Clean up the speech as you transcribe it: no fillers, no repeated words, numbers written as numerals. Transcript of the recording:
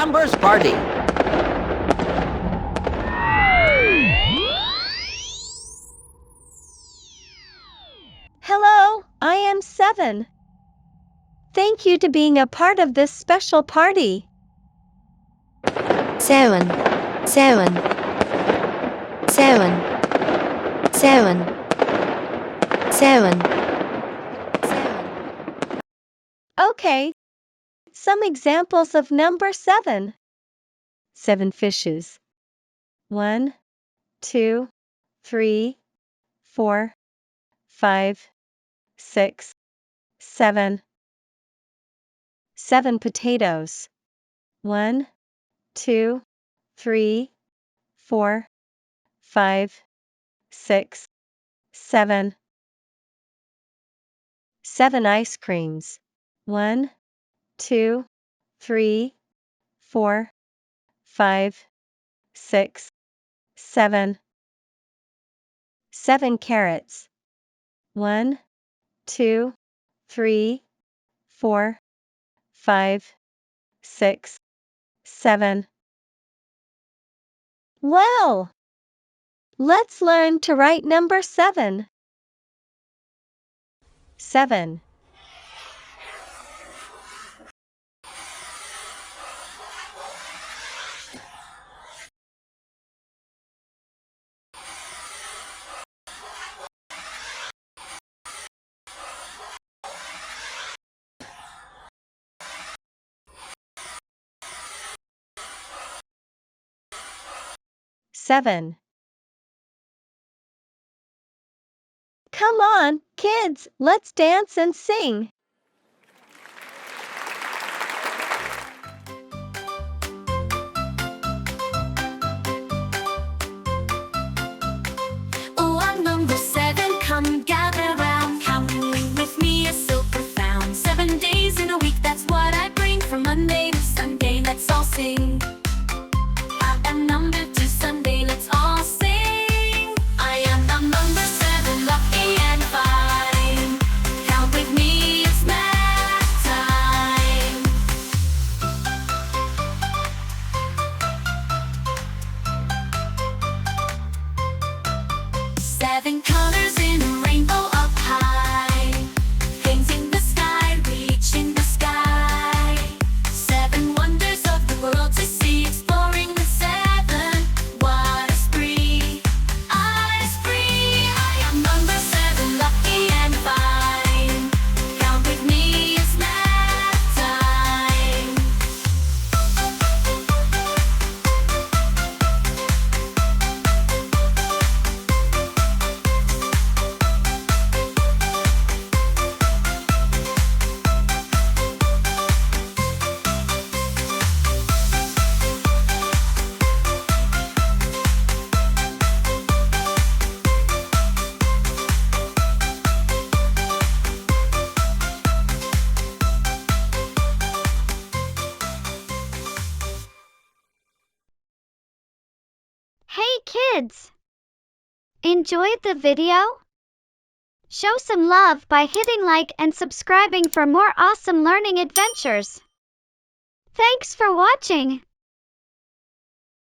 numbers party. Hello, I am 7. Thank you to being a part of this special party. 7 7 7 7 7 Okay, some examples of number 7. 7 fishes. 1, 2, 3, 4, 5, 6, 7. 7 potatoes. 1, 2, 3, 4, 5, 6, 7. 7 ice creams. 1, 2, 3, 4, 5, 6, 7. 7 carrots. 1, 2, 3, 4, 5, 6, 7. Well, let's learn to write number 7. 7. 7. Come on, kids, let's dance and sing. Oh, I'm number 7, come gather round. Counting with me is so profound. 7 days in a week, that's what I bring. From Monday to Sunday, let's all sing. I am number 2, Sunday, let's all sing. I am the number 7, lucky and fine. Count with me, it's math time. 7 colors in a rainbow up high. Things in the sky, reach in the sky. 7 wonders of the world to see. Exploring the 7, what a spree. I am number 7, lucky and fine. Count with me, it's math time. 'Hey kids! Enjoyed the video? Show some love by hitting like and subscribing for more awesome learning adventures. Thanks for watching!